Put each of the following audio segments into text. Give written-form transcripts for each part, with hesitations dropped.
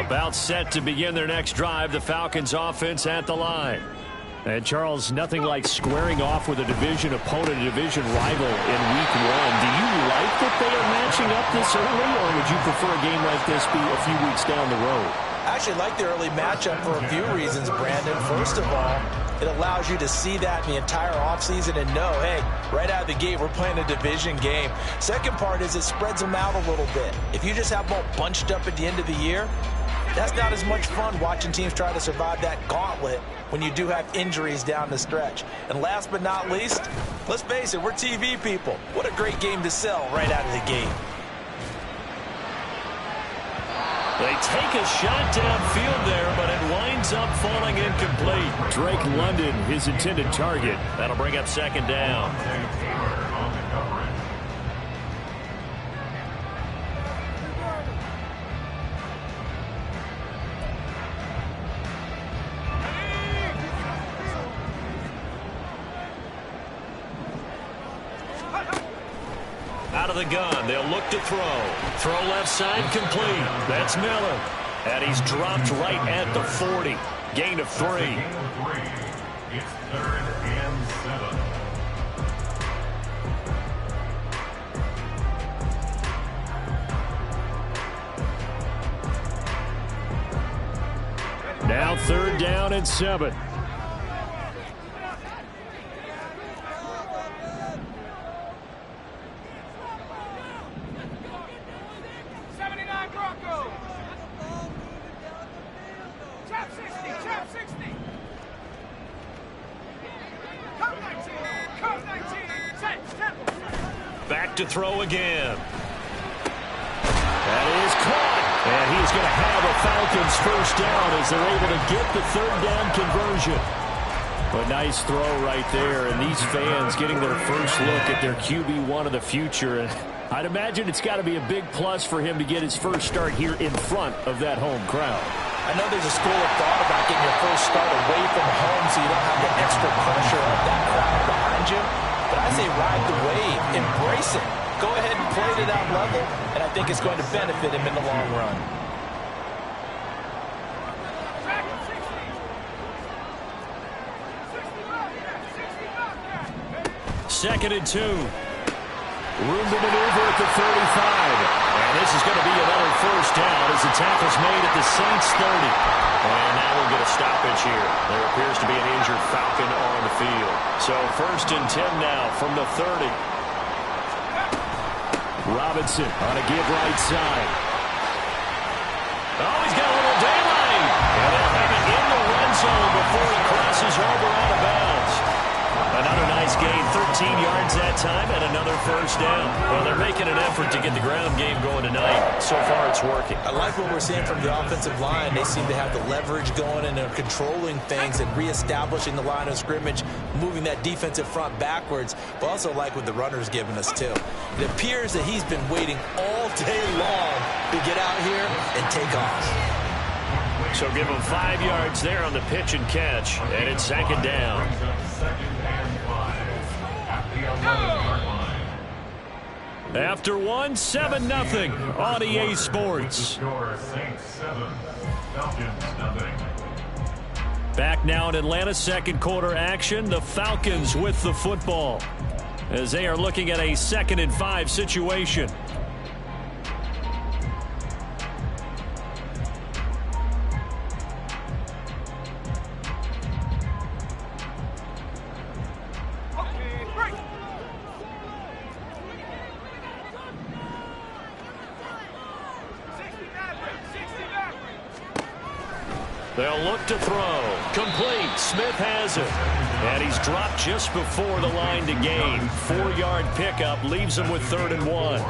About set to begin their next drive, the Falcons offense at the line. And Charles, nothing like squaring off with a division opponent, a division rival in week one. Do you like that they are matching up this early, or would you prefer a game like this be a few weeks down the road? I actually like the early matchup for a few reasons, Brandon. First of all, it allows you to see that in the entire offseason and know, hey, right out of the gate, we're playing a division game. Second part is it spreads them out a little bit. If you just have them all bunched up at the end of the year, that's not as much fun watching teams try to survive that gauntlet when you do have injuries down the stretch. And last but not least, let's face it, we're TV people. What a great game to sell right out of the gate. They take a shot downfield there, but it winds up falling incomplete. Drake London, his intended target. That'll bring up second down. Out of the gun, they'll look to throw. Throw left side complete. That's Miller. And he's dropped right at the 40. Gain of 3. It's 3rd and 7. Now 3rd down and 7. Back to throw again. That is caught. And he's going to have a Falcons first down as they're able to get the 3rd down conversion. A nice throw right there, and these fans getting their first look at their QB1 of the future. And I'd imagine it's got to be a big plus for him to get his first start here in front of that home crowd. I know there's a school of thought about getting your first start away from home so you don't have the extra pressure of that crowd behind you. But I say ride the wave, embrace it. Go ahead and play to that level, and I think it's going to benefit him in the long run. Second and 2. Room to maneuver at the 35. And this is going to be another first down as the tackle's made at the Saints 30. And now we'll get a stoppage here. There appears to be an injured Falcon on the field. So 1st and 10 now from the 30. Robinson on a give right side. Oh, he's got a little daylight. And they'll have it in the red zone before he crosses over out of bounds. Another nice gain, 13 yards that time, and another first down. Well, they're making an effort to get the ground game going tonight. So far, it's working. I like what we're seeing from the offensive line. They seem to have the leverage going, and they're controlling things and reestablishing the line of scrimmage, moving that defensive front backwards. But also like what the runner's giving us, too. It appears that he's been waiting all day long to get out here and take off. So give him 5 yards there on the pitch and catch, and it's second down. After 1, 7-0 on EA Sports. Back now in Atlanta, second quarter action. The Falcons with the football as they are looking at a 2nd and 5 situation. They'll look to throw. Complete. Smith has it. And he's dropped just before the line to gain. 4-yard pickup leaves him with 3rd and 1.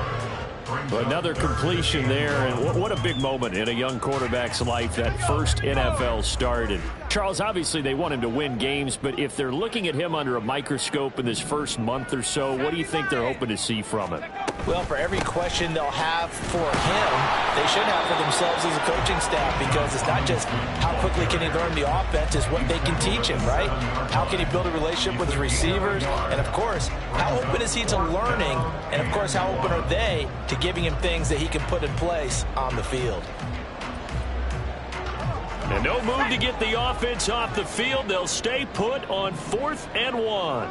Another completion there, and what a big moment in a young quarterback's life, that first NFL start. And Charles, obviously they want him to win games, but if they're looking at him under a microscope in this first month or so, what do you think they're hoping to see from him? Well, for every question they'll have for him, they should have for themselves as a coaching staff, because it's not just how quickly can he learn the offense, it's what they can teach him, right? How can he build a relationship with his receivers? And, of course, how open is he to learning? And, of course, how open are they to giving him things that he can put in place on the field? And no move to get the offense off the field. They'll stay put on 4th and 1.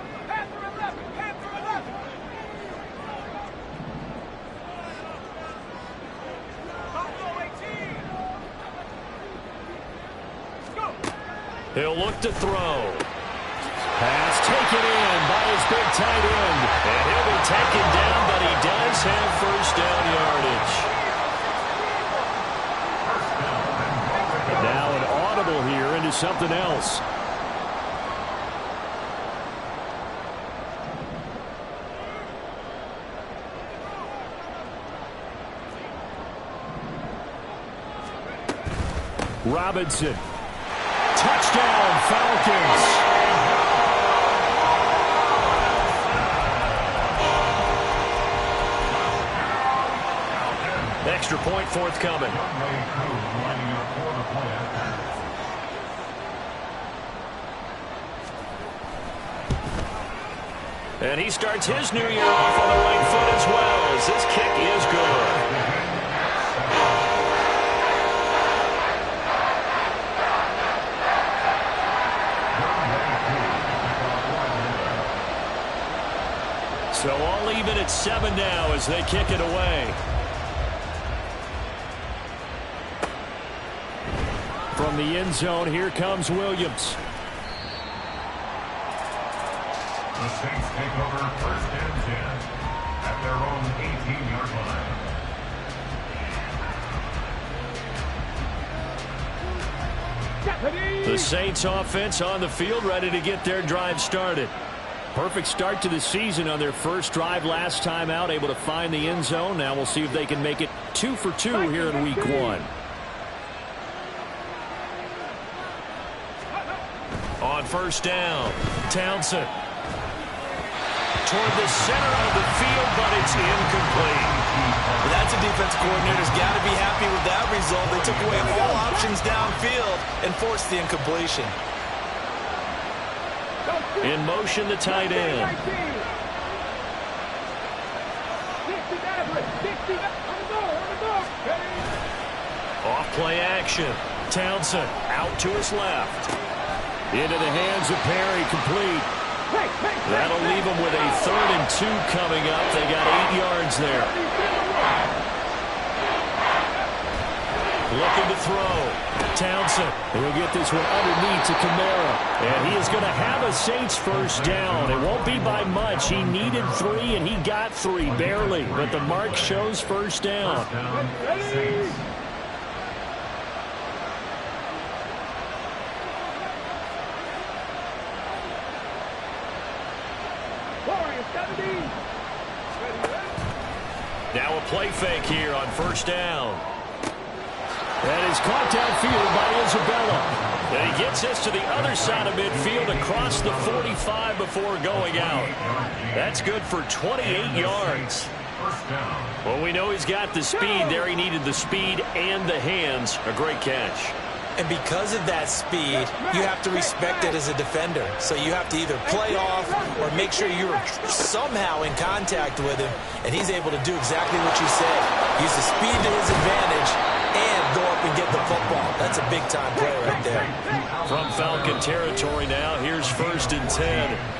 He'll look to throw. Pass taken in by his big tight end. And he'll be taken down, but he does have first down yardage. And now an audible here into something else. Robinson. Touchdown, Falcons. Extra point forthcoming. And he starts his new year off on the right foot as well, as this kick is good. So all even at 7 now as they kick it away. From the end zone, here comes Williams. The Saints take over 1st and 10 at their own 18-yard line. The Saints offense on the field, ready to get their drive started. Perfect start to the season on their first drive last time out, able to find the end zone. Now we'll see if they can make it 2 for 2 here in week 1. On first down, Townsend. Toward the center of the field, but it's incomplete. Well, that's a defense coordinator's got to be happy with that result. They took away all options downfield and forced the incompletion. In motion, the tight end. Off play action. Townsend out to his left. Into the hands of Perry, complete. That'll leave them with a 3rd and 2 coming up. They got 8 yards there. Looking to throw. Townsend. He'll get this one underneath to Kamara. And he is going to have a Saints first down. It won't be by much. He needed 3, and he got 3, barely. But the mark shows first down. Saints. Now a play fake here on first down. That is caught downfield by Isabella. And he gets this to the other side of midfield across the 45 before going out. That's good for 28 yards. Well, we know he's got the speed there. He needed the speed and the hands. A great catch. And because of that speed, you have to respect it as a defender. So you have to either play off or make sure you're somehow in contact with him. And he's able to do exactly what you said. Use the speed to his advantage and go up and get the football. That's a big-time play right there. From Falcon territory now, here's 1st and 10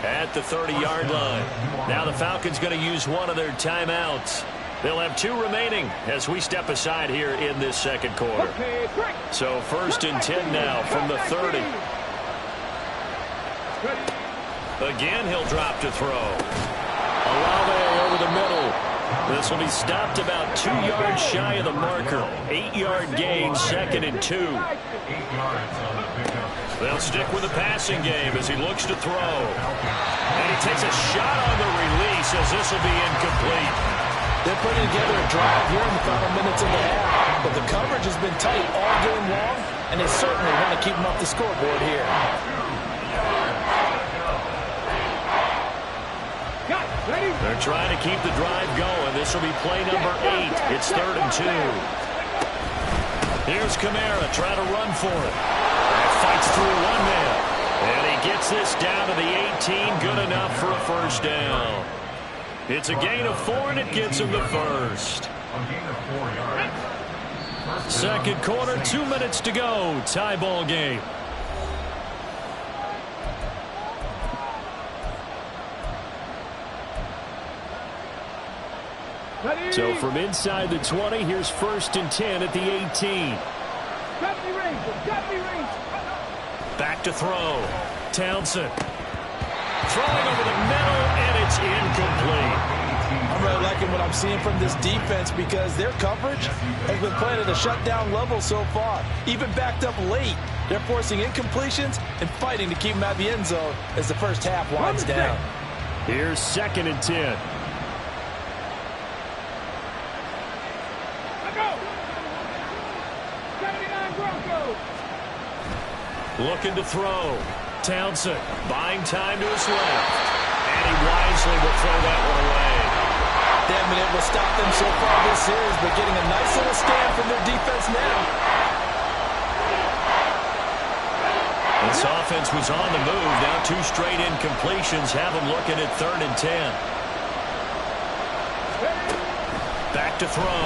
at the 30-yard line. Now the Falcons going to use one of their timeouts. They'll have 2 remaining as we step aside here in this second quarter. So 1st and 10 now from the 30. Again, he'll drop to throw. Olave over the middle. This will be stopped about 2 yards shy of the marker. 8-yard gain, 2nd and 2. 8 yards on the pickup. They'll stick with the passing game as he looks to throw. And he takes a shot on the release as this will be incomplete. They're putting together a drive here in the final minutes of the half. But the coverage has been tight all game long, and they certainly want to keep them off the scoreboard here. They're trying to keep the drive going. This will be play number 8. It's 3rd and 2. Here's Kamara trying to run for it. That fights through one man. And he gets this down to the 18. Good enough for a first down. It's a gain of 4, and it gets him the first. A gain of 4 yards. Second quarter, 2 minutes to go. Tie ball game. So from inside the 20, here's 1st and 10 at the 18. Back to throw. Townsend. Throwing over the middle, and it's incomplete. I'm really liking what I'm seeing from this defense because their coverage has been playing at a shutdown level so far. Even backed up late, they're forcing incompletions and fighting to keep them out of the end zone as the first half winds down. Here's 2nd and 10. Looking to throw. Townsend buying time to his left. And he wisely will throw that one away. They haven't been able to stop them so far this series, but getting a nice little stand from their defense now. This offense was on the move. Now 2 straight incompletions have them looking at 3rd and 10. Back to throw.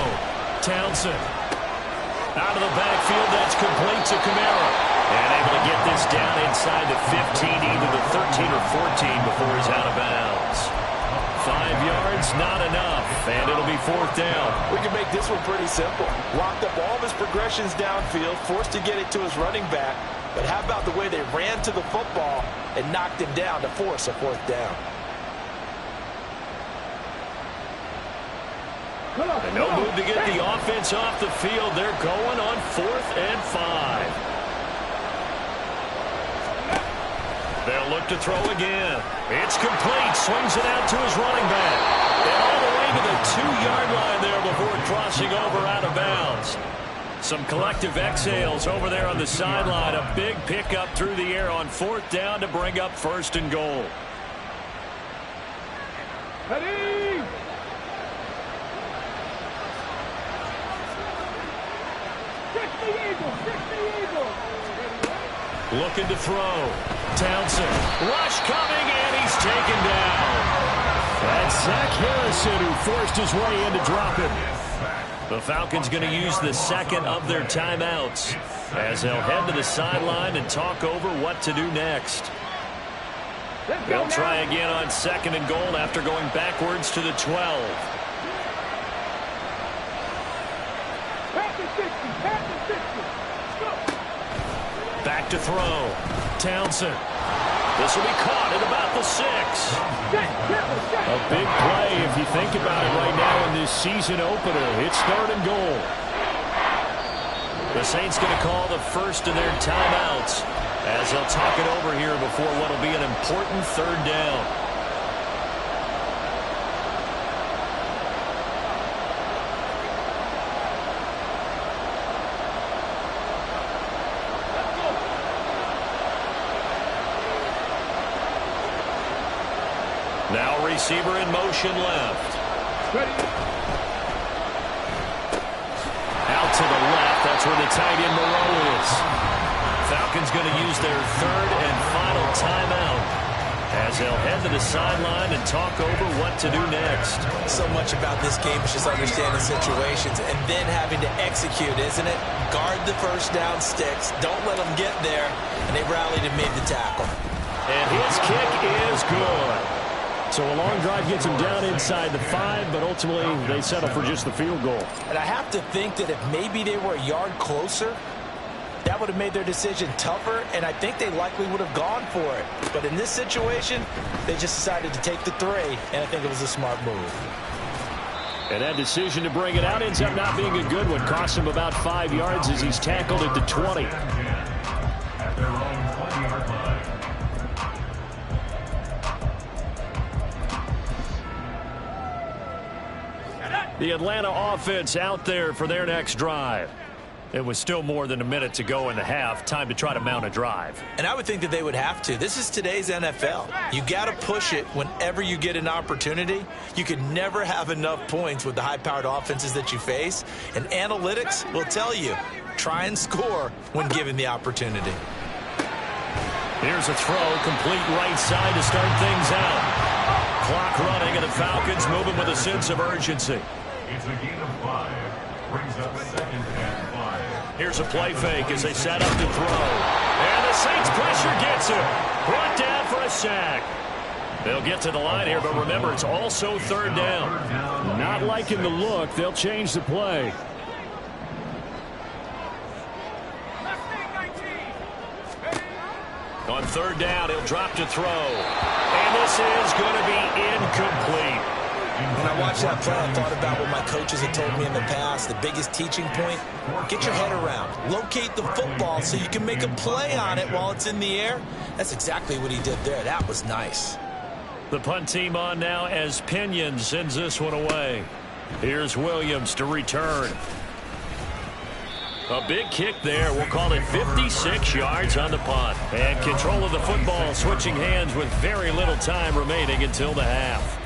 Townsend. Out of the backfield, that's complete to Kamara. And able to get this down inside the 15, either the 13 or 14 before he's out of bounds. 5 yards, not enough, and it'll be 4th down. We can make this one pretty simple. Locked up all of his progressions downfield, forced to get it to his running back. But how about the way they ran to the football and knocked him down to force a 4th down? And no move to get the offense off the field. They're going on 4th and 5. They'll look to throw again. It's complete. Swings it out to his running back. And all the way to the 2-yard line there before crossing over out of bounds. Some collective exhales over there on the sideline. A big pickup through the air on 4th down to bring up 1st and goal. Ready? Looking to throw. Townsend. Rush coming, and he's taken down. That's Zach Harrison who forced his way in to drop him. The Falcons going to use the 2nd of their timeouts as they'll head to the sideline and talk over what to do next. They'll try again on 2nd and goal after going backwards to the 12. Back to throw. Townsend. This will be caught at about the 6. A big play if you think about it right now in this season opener. It's 3rd and goal. The Saints going to call the 1st of their timeouts as they'll talk it over here before what will be an important 3rd down. Now receiver in motion left. Ready. Out to the left. That's where the tight end Moreau is. Falcons going to use their 3rd and final timeout as they'll head to the sideline and talk over what to do next. So much about this game is just understanding situations and then having to execute, isn't it? Guard the 1st down sticks. Don't let them get there. And they rallied and made the tackle. And his kick is good. So a long drive gets him down inside the 5, but ultimately they settle for just the field goal. And I have to think that if maybe they were a yard closer, that would have made their decision tougher, and I think they likely would have gone for it. But in this situation, they just decided to take the 3, and I think it was a smart move. And that decision to bring it out ends up not being a good one. Costs him about 5 yards as he's tackled at the 20. At their own 20-yard line. The Atlanta offense out there for their next drive. It was still more than a minute to go in the half. Time to try to mount a drive. And I would think that they would have to. This is today's NFL. You got to push it whenever you get an opportunity. You can never have enough points with the high-powered offenses that you face. And analytics will tell you, try and score when given the opportunity. Here's a throw, complete right side to start things out. Clock running, and the Falcons moving with a sense of urgency. It's a gain of 5. Brings up 2nd and 5. Here's a play fake as they set up to throw. And the Saints pressure gets him. Brought down for a sack. They'll get to the line here, but remember, it's also 3rd down. Not liking the look. They'll change the play. On 3rd down, he'll drop to throw. And this is going to be incomplete. When I watched that play, I thought about what my coaches had told me in the past. The biggest teaching point, get your head around. Locate the football so you can make a play on it while it's in the air. That's exactly what he did there. That was nice. The punt team on now as Pinion sends this one away. Here's Williams to return. A big kick there. We'll call it 56 yards on the punt. And control of the football switching hands with very little time remaining until the half.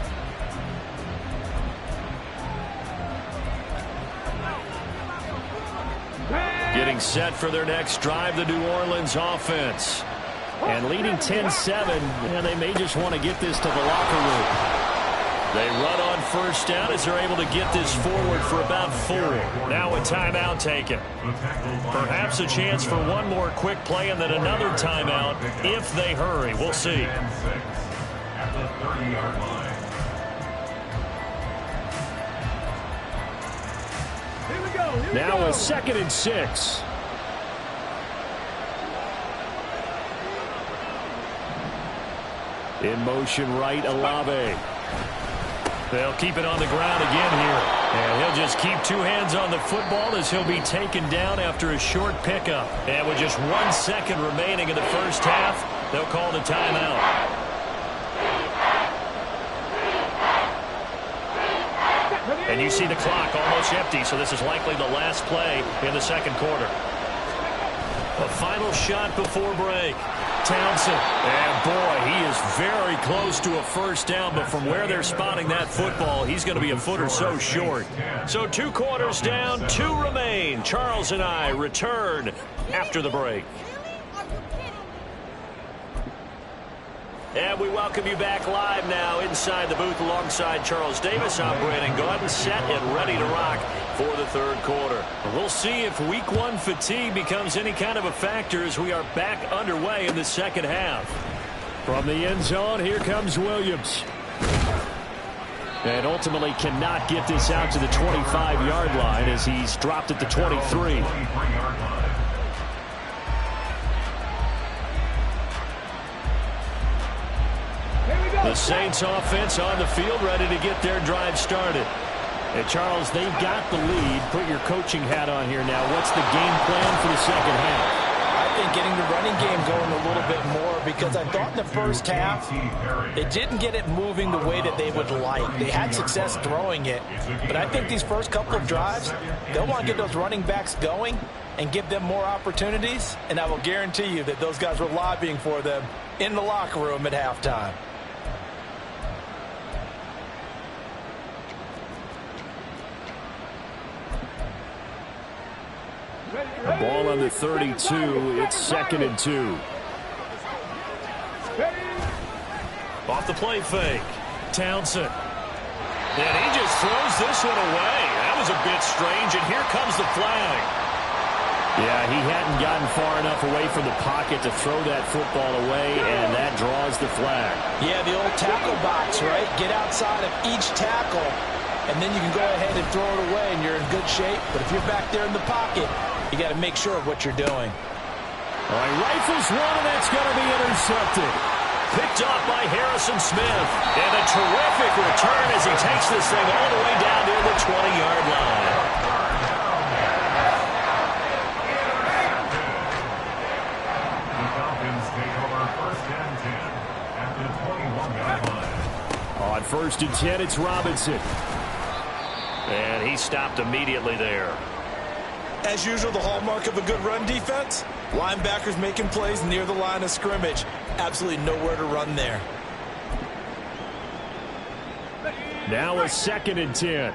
Getting set for their next drive, the New Orleans offense. And leading 10-7, and they may just want to get this to the locker room. They run on 1st down as they're able to get this forward for about 4. Now a timeout taken. Perhaps a chance for one more quick play and then another timeout if they hurry. We'll see. At the 30-yard line. Now a 2nd and 6. In motion right, Olave. They'll keep it on the ground again here. And he'll just keep 2 hands on the football as he'll be taken down after a short pickup. And with just 1 second remaining in the first half, they'll call the timeout. And you see the clock almost empty, so this is likely the last play in the 2nd quarter. A final shot before break. Townsend. And boy, he is very close to a 1st down, but from where they're spotting that football, he's going to be a foot or so short. So 2 quarters down, 2 remain. Charles and I return after the break. And we welcome you back live now inside the booth alongside Charles Davis. I'm Brandon Gaudin, set and ready to rock for the 3rd quarter. We'll see if week 1 fatigue becomes any kind of a factor as we are back underway in the 2nd half. From the end zone, here comes Williams. And ultimately cannot get this out to the 25-yard line as he's dropped at the 23. The Saints offense on the field ready to get their drive started. And Charles, they've got the lead. Put your coaching hat on here now. What's the game plan for the 2nd half? I think getting the running game going a little bit more, because I thought in the first half they didn't get it moving the way that they would like. They had success throwing it, but I think these first couple of drives, they'll want to get those running backs going and give them more opportunities, and I will guarantee you that those guys were lobbying for them in the locker room at halftime. Ball on the 32. It's 2nd and 2. Off the play fake. Townsend. And he just throws this one away. That was a bit strange, and here comes the flag. Yeah, he hadn't gotten far enough away from the pocket to throw that football away, and that draws the flag. Yeah, the old tackle box, right? Get outside of each tackle, and then you can go ahead and throw it away, and you're in good shape. But if you're back there in the pocket, you got to make sure of what you're doing. All right, rifles one, and that's going to be intercepted. Picked off by Harrison Smith. And a terrific return as he takes this thing all the way down near the 20-yard line. The Falcons take over 1st and 10 at the 21-yard line. On 1st and 10, it's Robinson. And he stopped immediately there. As usual, the hallmark of a good run defense, linebackers making plays near the line of scrimmage. Absolutely nowhere to run there. Now a 2nd and 10.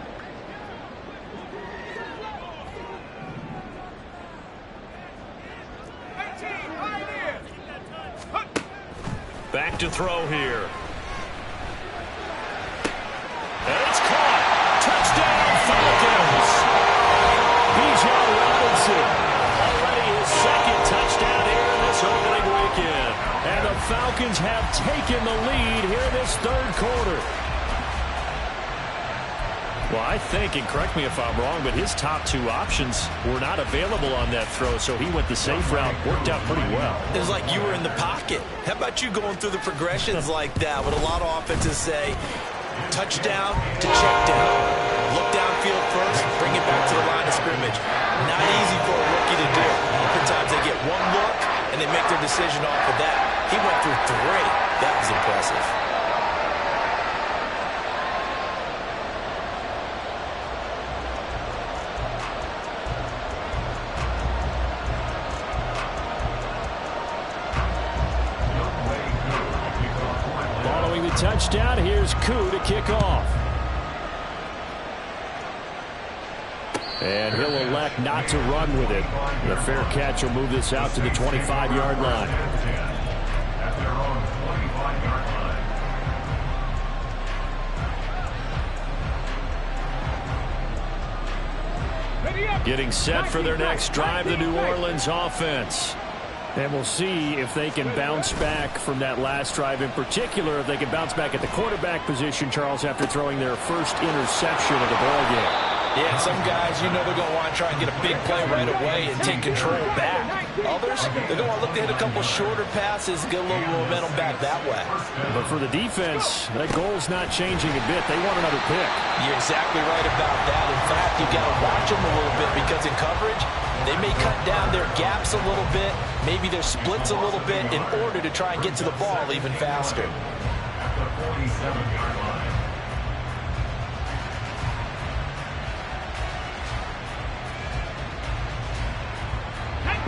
Back to throw here. And it's caught. Touchdown, Falcons. have taken the lead here in this third quarter. Well, I think, and correct me if I'm wrong, but his top two options were not available on that throw, so he went the safe route. Worked out pretty well. It was like you were in the pocket. How about you going through the progressions like that? What a lot of offenses say, touchdown to check down. Look downfield first, bring it back to the line of scrimmage. Not easy for a rookie to do. Oftentimes they get one look, and they make their decision off of that. He went through three. That was impressive. Following the touchdown, here's Koo to kick off. And he'll elect not to run with it. The fair catch will move this out to the 25-yard line. At their own 25-yard line. Getting set for their next drive, the New Orleans offense. And we'll see if they can bounce back from that last drive, in particular, if they can bounce back at the quarterback position, Charles, after throwing their first interception of the ballgame. Yeah, some guys, you know they're going to want to try and get a big play right away and take control back. Others, they're going to look to hit a couple shorter passes, get a little momentum back that way. But for the defense, that goal's not changing a bit. They want another pick. You're exactly right about that. In fact, you've got to watch them a little bit because in coverage, they may cut down their gaps a little bit, maybe their splits a little bit in order to try and get to the ball even faster. At the 47-yard line.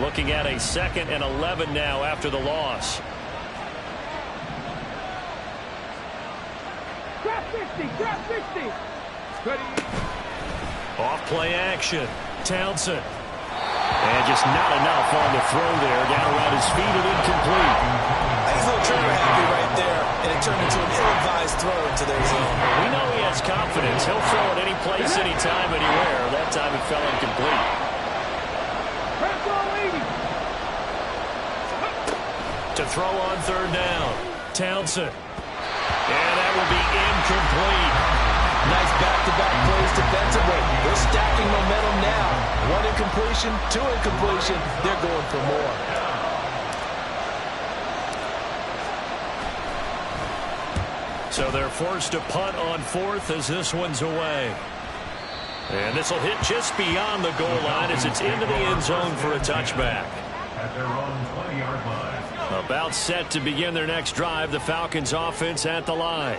Looking at a 2nd and 11 now after the loss. Grab 60, grab 60. Ready. Off play action. Townsend. And just not enough on the throw there. Down around his feet and incomplete. I think he's a little trigger happy right there, and it turned into an ill-advised throw into their zone. We know he has confidence. He'll throw it any place, anytime, anywhere. That time it fell incomplete. To throw on third down. Townsend. And that will be incomplete. Nice back-to-back plays defensively. They're stacking momentum now. One incompletion, two incompletion. They're going for more. So they're forced to punt on 4th as this one's away. And this will hit just beyond the goal line as it's into the end zone for a touchback. At their own 20-yard line. About set to begin their next drive, the Falcons offense at the line.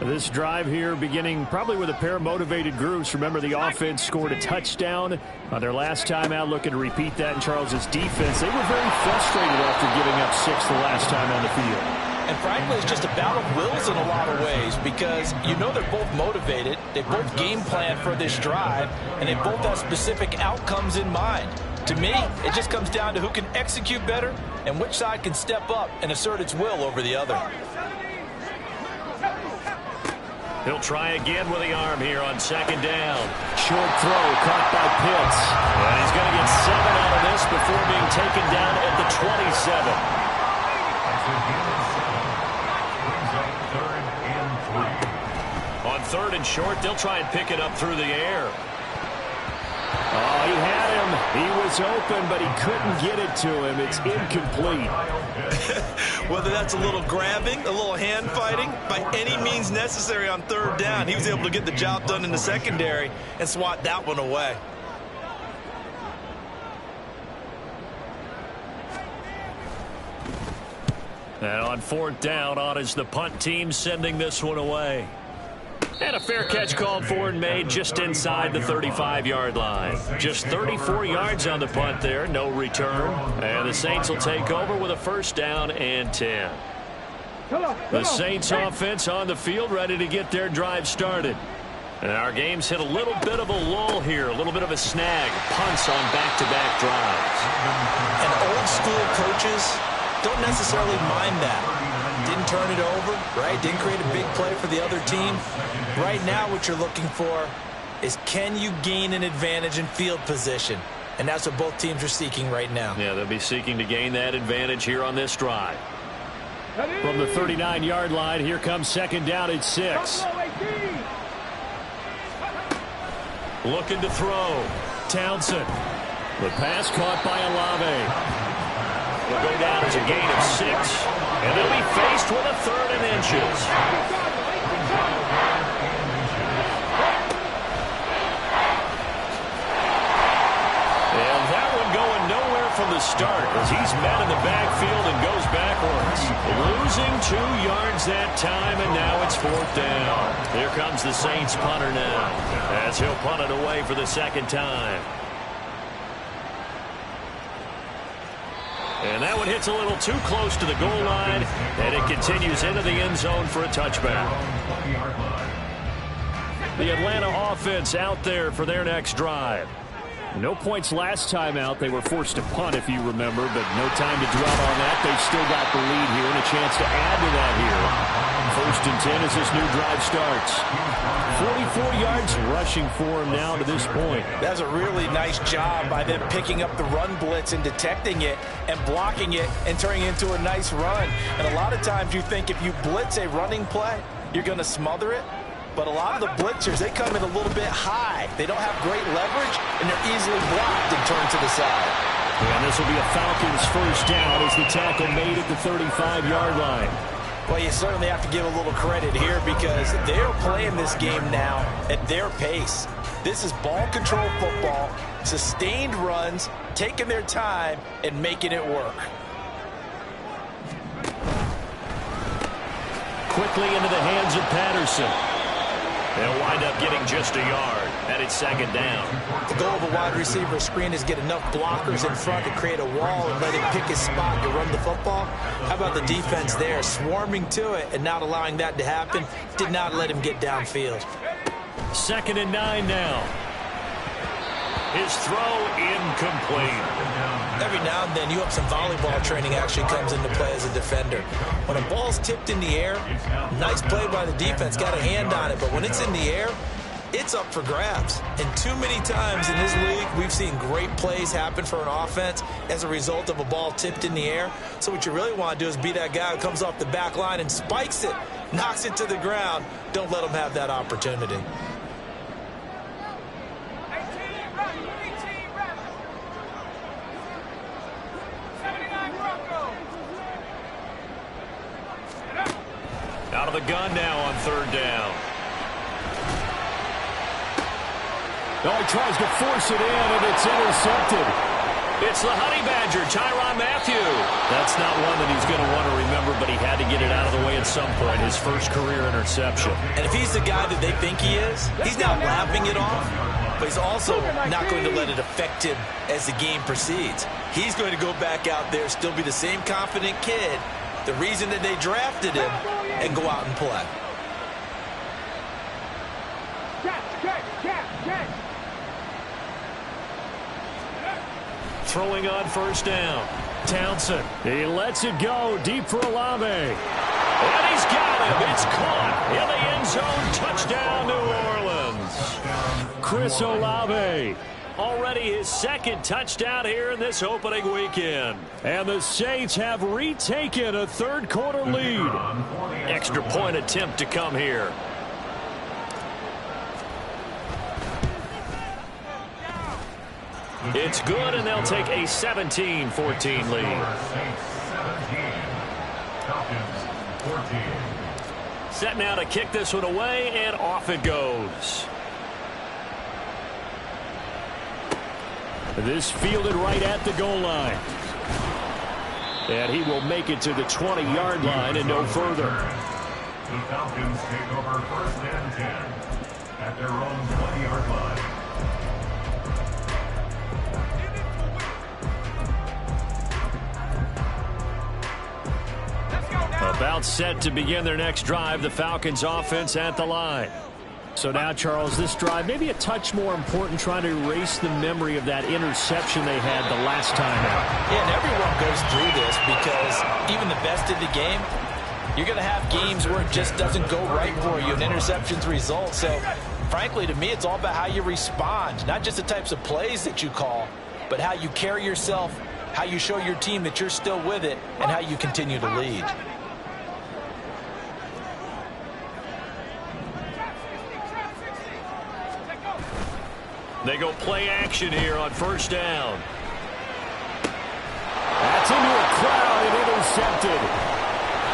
This drive here beginning probably with a pair of motivated groups. Remember, the offense scored a touchdown on their last time out, looking to repeat that in Charles's defense. They were very frustrated after giving up 6 the last time on the field. And frankly, it's just a battle of wills in a lot of ways because you know they're both motivated. They both game plan for this drive, and they both have specific outcomes in mind. To me, it just comes down to who can execute better and which side can step up and assert its will over the other. He'll try again with the arm here on 2nd down. Short throw caught by Pitts. And he's going to get 7 out of this before being taken down at the 27. On 3rd and short, they'll try and pick it up through the air. Oh, he had him. He was open, but he couldn't get it to him. It's incomplete. Whether that's a little grabbing, a little hand fighting, by any means necessary on 3rd down, he was able to get the job done in the secondary and swat that one away. And on 4th down, on is the punt team sending this one away. And a fair catch called for and made just inside the 35-yard line. Just 34 yards on the punt there, no return. And the Saints will take over with a 1st down and 10. The Saints offense on the field ready to get their drive started. And our game's hit a little bit of a lull here, a little bit of a snag. Punts on back-to-back drives. And old school coaches don't necessarily mind that. Didn't turn it over, right? Didn't create a big play for the other team. Right now what you're looking for is can you gain an advantage in field position? And that's what both teams are seeking right now. Yeah, they'll be seeking to gain that advantage here on this drive. From the 39-yard line, here comes second down at 6. Looking to throw. Townsend. The pass caught by Olave. Will go down as a gain of 6. And they'll be faced with a 3rd and inches. And that one going nowhere from the start as he's met in the backfield and goes backwards. Losing 2 yards that time, and now it's 4th down. Here comes the Saints punter now as he'll punt it away for the 2nd time. And that one hits a little too close to the goal line, and it continues into the end zone for a touchback. The Atlanta offense out there for their next drive. No points last time out. They were forced to punt, if you remember, but no time to dwell on that. They've still got the lead here and a chance to add to that here. 1st and 10 as this new drive starts. 44 yards rushing for him now to this point. That's a really nice job by them picking up the run blitz and detecting it and blocking it and turning it into a nice run. And a lot of times you think if you blitz a running play, you're going to smother it. But a lot of the blitzers, they come in a little bit high. They don't have great leverage, and they're easily blocked and turned to the side. And this will be a Falcons 1st down as the tackle made at the 35-yard line. Well, you certainly have to give a little credit here because they're playing this game now at their pace. This is ball control football, sustained runs, taking their time, and making it work. Quickly into the hands of Patterson. They'll wind up getting just a yard, and it's 2nd down. The goal of a wide receiver screen is get enough blockers in front to create a wall and let him pick his spot to run the football. How about the defense there, swarming to it and not allowing that to happen? Did not let him get downfield. 2nd and 9 now. His throw incomplete. Every now and then, you have some volleyball training actually comes into play as a defender. When a ball's tipped in the air, nice play by the defense, got a hand on it. But when it's in the air, it's up for grabs. And too many times in this league, we've seen great plays happen for an offense as a result of a ball tipped in the air. So what you really want to do is be that guy who comes off the back line and spikes it, knocks it to the ground. Don't let them have that opportunity. Out of the gun now on 3rd down. Oh, he tries to force it in, and it's intercepted. It's the Honey Badger, Tyrann Mathieu. That's not one that he's going to want to remember, but he had to get it out of the way at some point. His first career interception. And if he's the guy that they think he is, he's not laughing it off, but he's also not going to let it affect him as the game proceeds. He's going to go back out there, still be the same confident kid, the reason that they drafted him, and go out and play. Throwing on 1st down. Townsend. He lets it go deep for Olave. And he's got him. It's caught in the end zone. Touchdown, New Orleans. Chris Olave. Already his 2nd touchdown here in this opening weekend. And the Saints have retaken a 3rd quarter lead. Extra point attempt to come here. It's good, and they'll take a 17-14 lead. Set now to kick this one away, and off it goes. This fielded right at the goal line. And he will make it to the 20-yard line and no further. The Falcons take over 1st and 10 at their own 20-yard line. About set to begin their next drive, the Falcons offense at the line. So now, Charles, this drive maybe a touch more important, trying to erase the memory of that interception they had the last time out. Yeah, and everyone goes through this because even the best in the game, you're going to have games where it just doesn't go right for you, and interceptions result. So, frankly, to me, it's all about how you respond, not just the types of plays that you call, but how you carry yourself, how you show your team that you're still with it, and how you continue to lead. They go play action here on first down. That's into a crowd and intercepted.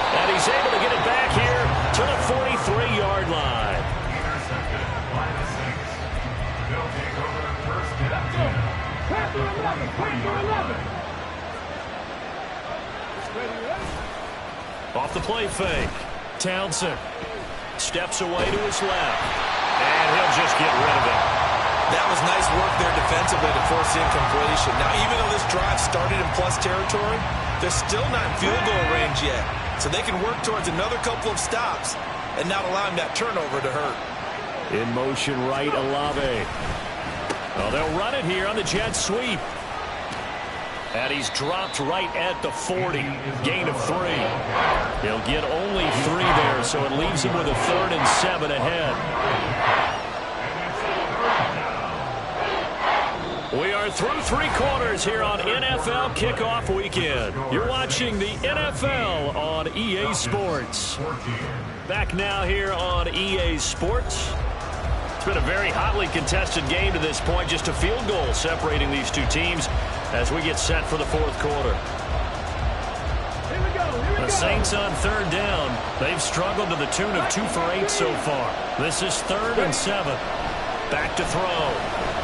And he's able to get it back here to the 43-yard line. Intercepted by the 6. They'll take over first and 10. Panther 11, Panther 11. Off the play fake. Townsend steps away to his left. And he'll just get rid of it. That was nice work there defensively to force the incompletion. Now, even though this drive started in plus territory, they're still not in field goal range yet. So they can work towards another couple of stops and not allowing that turnover to hurt. In motion right, Olave. Well, they'll run it here on the jet sweep. And he's dropped right at the 40. Gain of 3. He'll get only 3 there, so it leaves him with a 3rd and 7 ahead. We are through 3 quarters here on NFL Kickoff Weekend. You're watching the NFL on EA Sports. Back now here on EA Sports. It's been a very hotly contested game to this point. Just a field goal separating these two teams as we get set for the 4th quarter. Here we go. The Saints on 3rd down. They've struggled to the tune of 2 for 8 so far. This is 3rd and 7. Back to throw.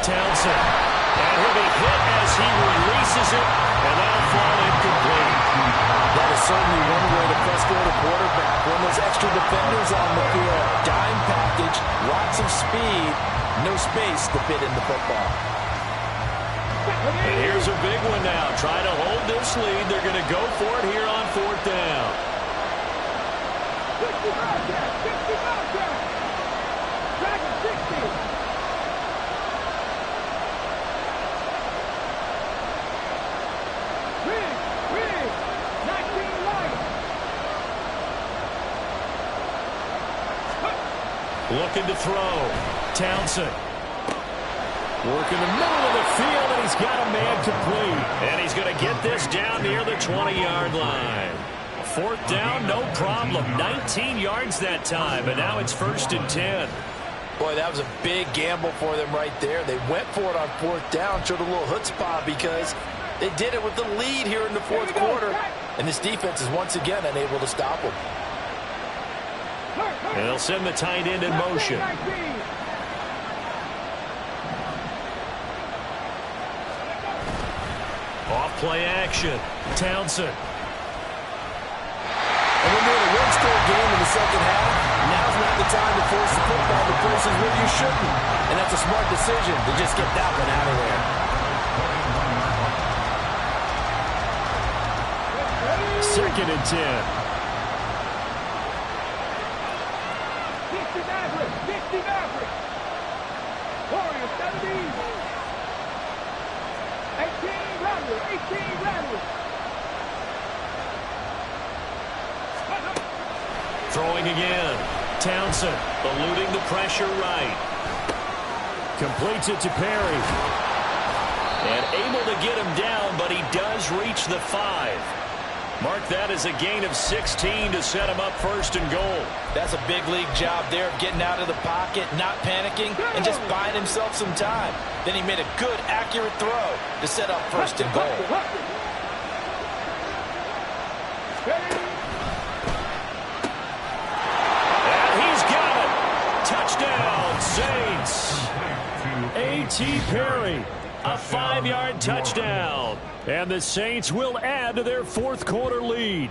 Townsend. And he'll be hit as he releases it, and that'll fall incomplete. That is certainly one way to frustrate a quarterback. When there's extra defenders on the field, dime package, lots of speed, no space to fit in the football. And here's a big one now. Trying to hold this lead. They're going to go for it here on 4th down. 60 miles down, 60 miles down. Track of 60. Looking to throw. Townsend. Working the middle of the field, and he's got a man complete. And he's going to get this down near the 20-yard line. 4th down, no problem. 19 yards that time, and now it's 1st and 10. Boy, that was a big gamble for them right there. They went for it on 4th down, showed a little chutzpah because they did it with the lead here in the 4th quarter. And this defense is once again unable to stop them. And they'll send the tight end in motion. Off play action. Townsend. And when you're in a one-score game in the second half, now's not the time to force the football to places where you shouldn't. And that's a smart decision to just get that one out of there. 2nd and 10. 60 Maverick. Warriors, 70. 18 Rattler, 18 Rattler. Throwing again. Townsend eluding the pressure right. Completes it to Perry. And able to get him down, but he does reach the 5. Mark that as a gain of 16 to set him up 1st and goal. That's a big league job there, getting out of the pocket, not panicking, and just buying himself some time. Then he made a good, accurate throw to set up 1st and goal. And he's got it. Touchdown, Saints. A.T. Perry. A 5-yard touchdown. And the Saints will add to their 4th quarter lead.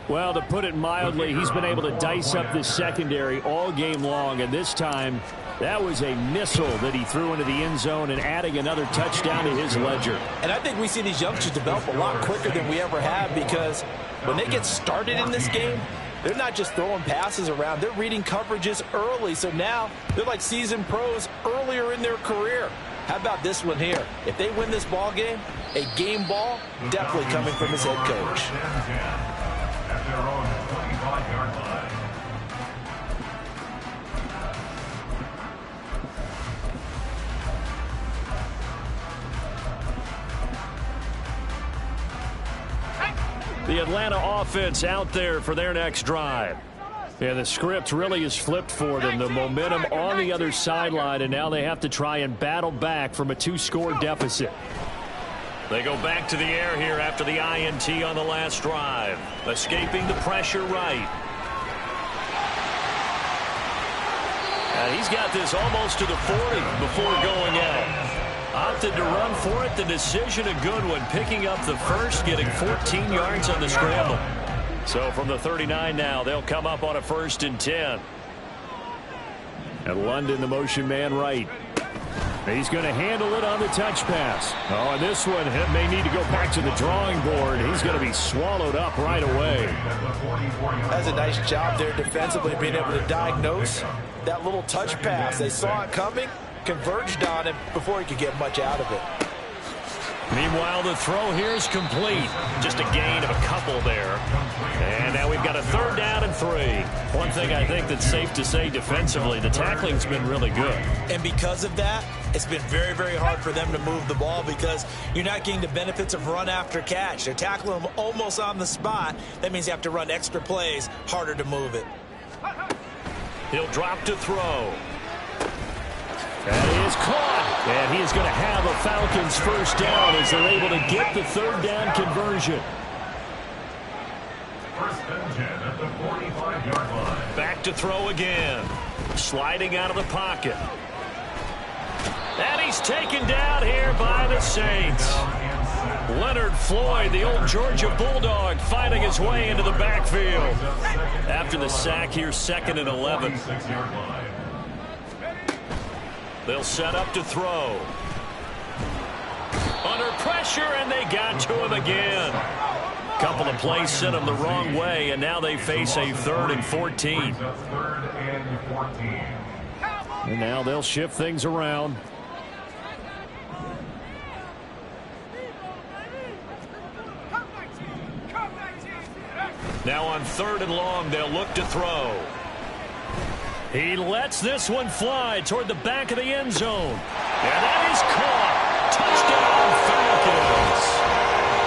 Well, to put it mildly, he's been able to dice up this secondary all game long. And this time, that was a missile that he threw into the end zone and adding another touchdown to his ledger. And I think we see these youngsters develop a lot quicker than we ever have because when they get started in this game, they're not just throwing passes around. They're reading coverages early. So now they're like seasoned pros earlier in their career. How about this one here? If they win this ball game, a game ball definitely coming from his head coach. At their own 25-yard line. The Atlanta offense out there for their next drive. Yeah, the script really is flipped for them. The momentum on the other sideline, and now they have to try and battle back from a 2-score deficit. They go back to the air here after the INT on the last drive. Escaping the pressure right. And he's got this almost to the 40 before going out. Opted to run for it. The decision a good one. Picking up the first, getting 14 yards on the scramble. So from the 39 now, they'll come up on a 1st and 10. And London, the motion man right. He's going to handle it on the touch pass. Oh, and this one may need to go back to the drawing board. He's going to be swallowed up right away. That's a nice job there defensively, being able to diagnose that little touch pass. They saw it coming, converged on him before he could get much out of it. Meanwhile, the throw here is complete. Just a gain of a couple there. And now we've got a 3rd down and 3. One thing I think that's safe to say defensively, the tackling's been really good. And because of that, it's been very, very hard for them to move the ball because you're not getting the benefits of run after catch. They're tackling them almost on the spot. That means you have to run extra plays, harder to move it. He'll drop to throw. That is caught. And he is going to have a Falcons 1st down as they're able to get the 3rd down conversion. 1st and 10 at the 45-yard line. Back to throw again. Sliding out of the pocket. And he's taken down here by the Saints. Leonard Floyd, the old Georgia Bulldog, fighting his way into the backfield. After the sack here, 2nd and 11. They'll set up to throw. Under pressure, and they got to him again. Couple of plays sent him the wrong way, and now they face a 3rd and 14. And now they'll shift things around. Now on 3rd and long, they'll look to throw. He lets this one fly toward the back of the end zone. And that is caught. Touchdown, Falcons.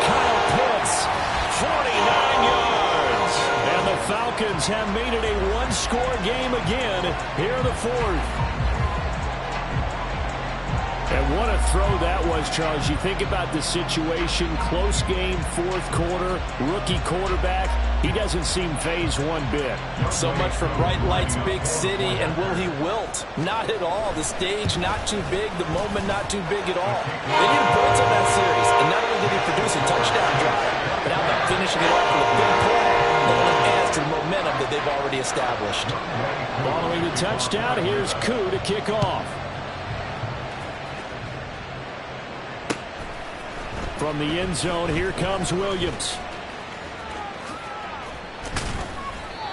Kyle Pitts, 49 yards. And the Falcons have made it a 1-score game again here in the 4th. And what a throw that was, Charles. You think about the situation, close game, 4th quarter, rookie quarterback. He doesn't seem phased one bit. So much for bright lights, big city, and will he wilt? Not at all. The stage not too big, the moment not too big at all. They needed points on that series, and not only did he produce a touchdown drive, but how about finishing it off with a big play? That only adds to the momentum that they've already established. Following the touchdown, here's Koo to kick off. From the end zone, here comes Williams.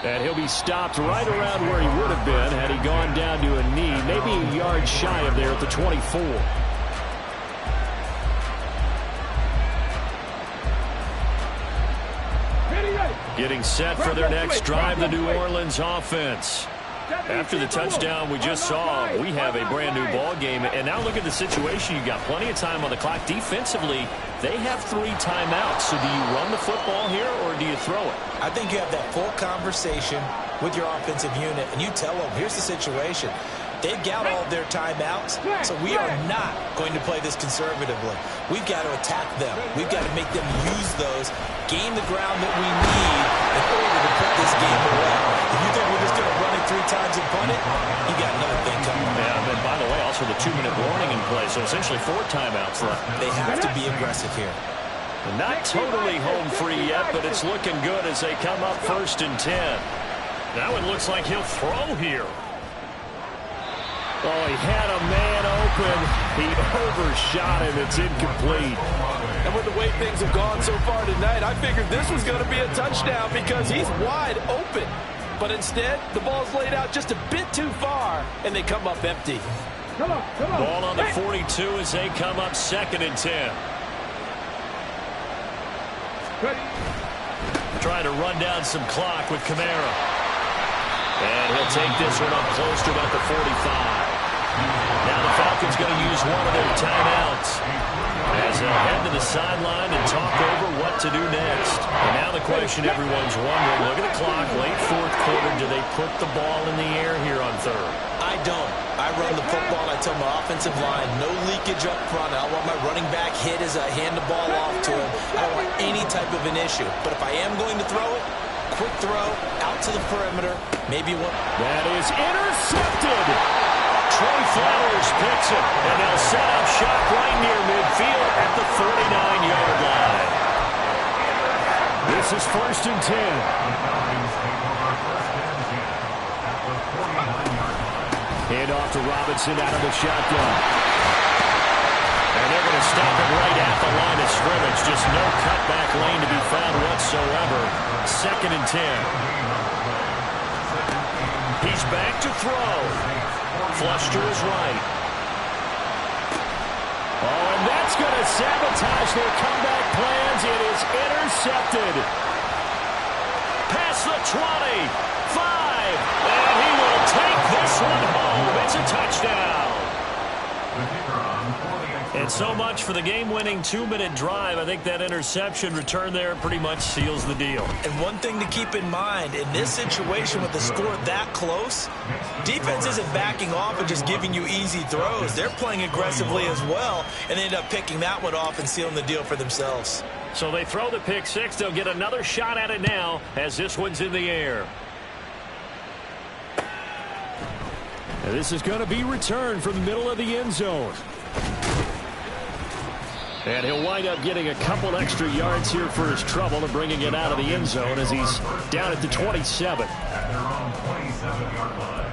And he'll be stopped right around where he would have been had he gone down to a knee, maybe a yard shy of there at the 24. Getting set for their next drive, the New Orleans offense. After the touchdown we just saw, we have a brand new ball game. And now look at the situation. You got plenty of time on the clock. Defensively, they have 3 timeouts. So do you run the football here or do you throw it? I think you have that full conversation with your offensive unit, and you tell them, here's the situation. They've got all of their timeouts, so we are not going to play this conservatively. We've got to attack them. We've got to make them use those, gain the ground that we need in order to put this game away. If you think we're just going to run it 3 times and punt it, you got another thing coming. Yeah, and by the way, also the 2-minute warning in play, so essentially 4 timeouts left. They have to be aggressive here. Not totally home free yet, but it's looking good as they come up 1st and 10. Now it looks like he'll throw here. Oh, he had a man open. He overshot him. It's incomplete. And with the way things have gone so far tonight, I figured this was going to be a touchdown because he's wide open. But instead, the ball's laid out just a bit too far, and they come up empty. Come on. Ball on the 42 as they come up 2nd and 10. Ready. Trying to run down some clock with Kamara. And he'll take this one up close to about the 45. Now the Falcons going to use one of their timeouts. as they'll head to the sideline and talk over what to do next. And now the question everyone's wondering, look at the clock, late fourth quarter, do they put the ball in the air here on third? I don't. I run the football, and I tell my offensive line, no leakage up front. I don't want my running back hit as I hand the ball off to him. I don't want any type of an issue. But if I am going to throw it, quick throw, out to the perimeter, maybe one. That is intercepted. Trey Flowers picks it, and they'll set up shop right near midfield at the 49-yard line. This is 1st and 10. Hand off to Robinson out of the shotgun. And they're going to stop it right at the line of scrimmage. Just no cutback lane to be found whatsoever. 2nd and 10. He's back to throw. Flush to his right. Oh, and that's going to sabotage their comeback plans. It is intercepted. Past the 20. 5. And he will take this one home. It's a touchdown. And so much for the game-winning 2-minute drive. I think that interception return there pretty much seals the deal. And one thing to keep in mind, in this situation with the score that close, defense isn't backing off and just giving you easy throws. They're playing aggressively as well, and they end up picking that one off and sealing the deal for themselves. So they throw the pick six. They'll get another shot at it now as this one's in the air. And this is going to be returned from the middle of the end zone. And he'll wind up getting a couple extra yards here for his trouble and bringing it out of the end zone as he's down at the 27. At their own 27-yard line.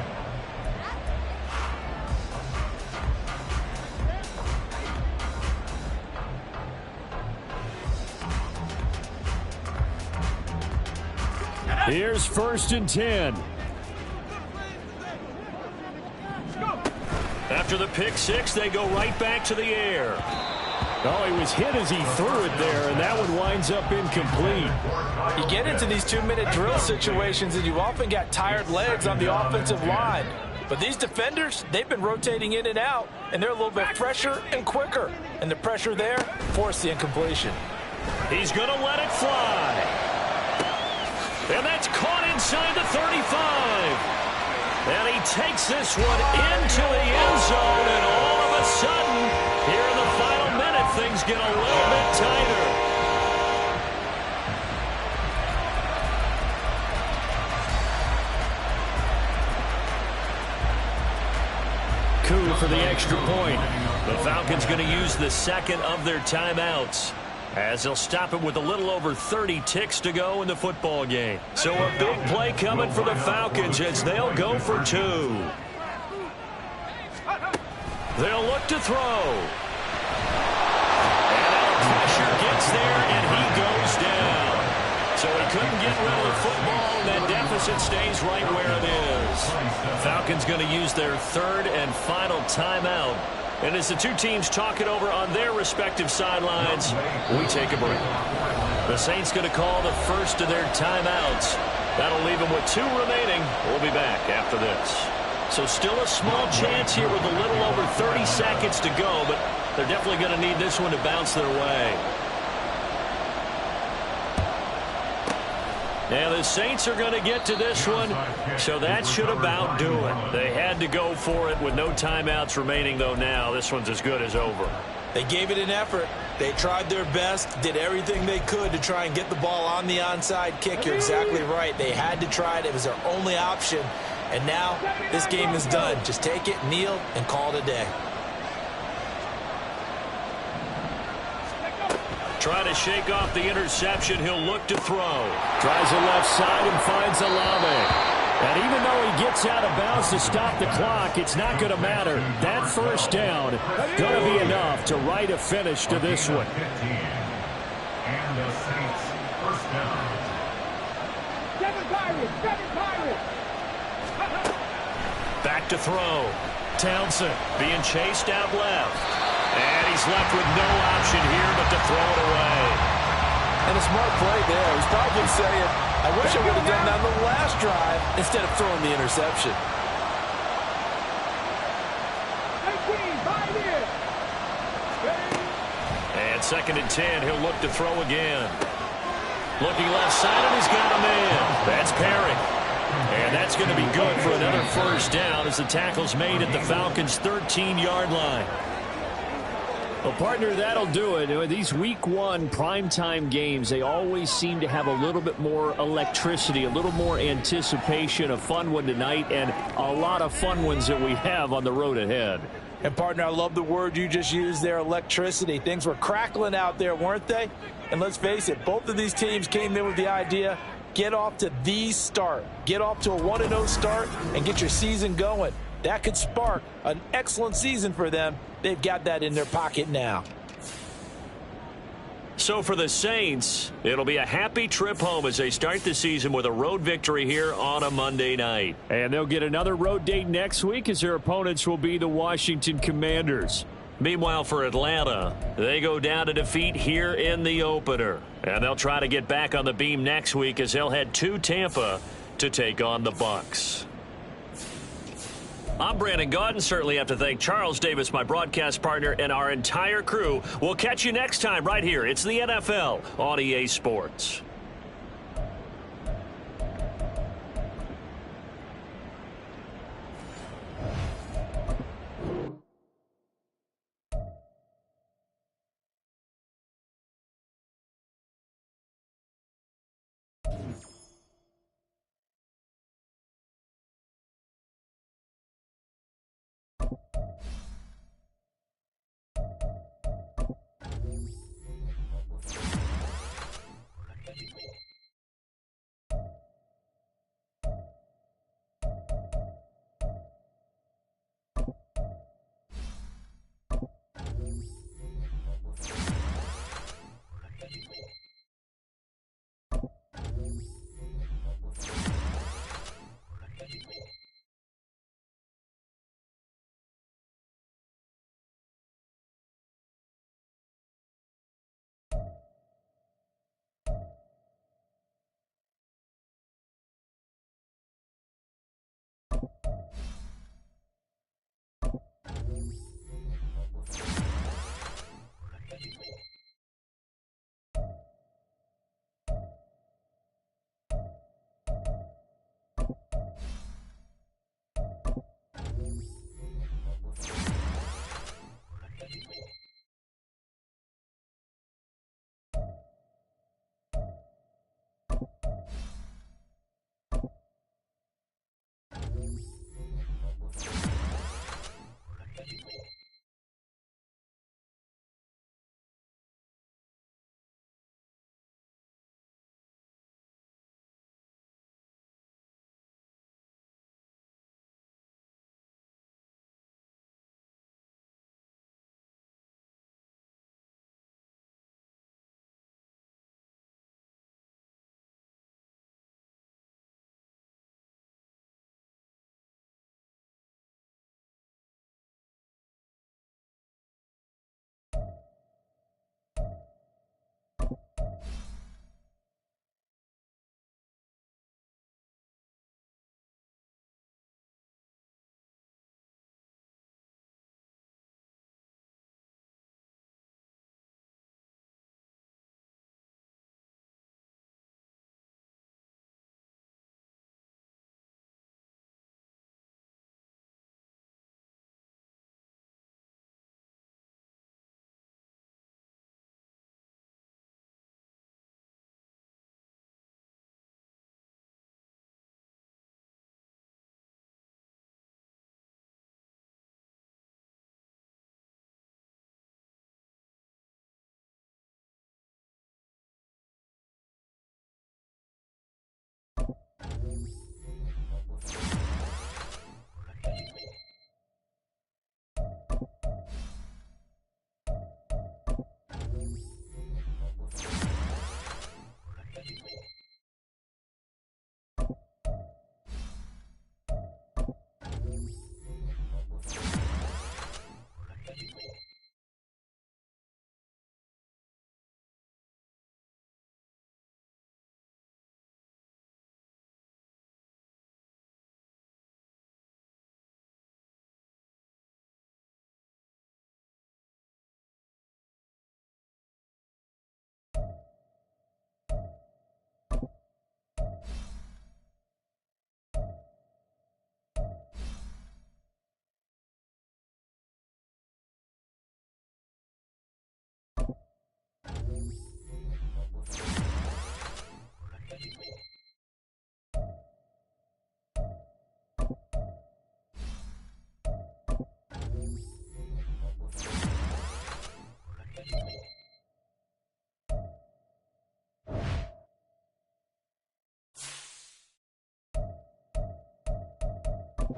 Here's 1st and 10. After the pick six, they go right back to the air. Oh, he was hit as he threw it there, and that one winds up incomplete. You get into these 2-minute drill situations, and you often got tired legs on the offensive line. But these defenders, they've been rotating in and out, and they're a little bit fresher and quicker. And the pressure there forced the incompletion. He's going to let it fly. And that's caught inside the 35. And he takes this one into the end zone, and all of a sudden, here in the final minute, things get a little bit tighter. Coup for the extra point. The Falcons going to use the second of their timeouts, as they'll stop it with a little over 30 ticks to go in the football game. So a big play coming for the Falcons as they'll go for 2. They'll look to throw. And now pressure gets there, and he goes down. So he couldn't get rid of the football, and that deficit stays right where it is. Falcons going to use their 3rd and final timeout. And as the two teams talk it over on their respective sidelines, we take a break. The Saints going to call the first of their timeouts. That'll leave them with 2 remaining. We'll be back after this. So still a small chance here with a little over 30 seconds to go, but they're definitely going to need this one to bounce their way. Now the Saints are going to get to this one, so that should about do it. They had to go for it with no timeouts remaining, though now this one's as good as over. They gave it an effort. They tried their best, did everything they could to try and get the ball on the onside kick. You're exactly right. They had to try it. It was their only option. And now this game is done. Just take it, kneel, and call it a day. Trying to shake off the interception. He'll look to throw. Tries the left side and finds Olave. And even though he gets out of bounds to stop the clock, it's not going to matter. That first down going to be enough to write a finish to this one. And the Saints first down. 7 Pirates! 7 Pirates! Back to throw. Townsend being chased out left. And he's left with no option here but to throw it away. And a smart play there. He's probably saying, I wish I would have done that on the last drive instead of throwing the interception. 18, 5 in. 2nd and 10. He'll look to throw again. Looking left side, and he's got a man. That's Perry. And that's going to be good for another first down as the tackle's made at the Falcons' 13-yard line. Well, partner, that'll do it. These Week 1 primetime games, they always seem to have a little bit more electricity, a little more anticipation. A fun one tonight, and a lot of fun ones that we have on the road ahead. And, partner, I love the word you just used there, electricity. Things were crackling out there, weren't they? And let's face it, both of these teams came in with the idea, get off to the start. Get off to a 1-0 start and get your season going. That could spark an excellent season for them. They've got that in their pocket now. So for the Saints, it'll be a happy trip home as they start the season with a road victory here on a Monday night. And they'll get another road date next week as their opponents will be the Washington Commanders. Meanwhile, for Atlanta, they go down to defeat here in the opener. And they'll try to get back on the beam next week as they'll head to Tampa to take on the Bucs. I'm Brandon Gaudin. Certainly have to thank Charles Davis, my broadcast partner, and our entire crew. We'll catch you next time right here. It's the NFL on EA Sports.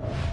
2.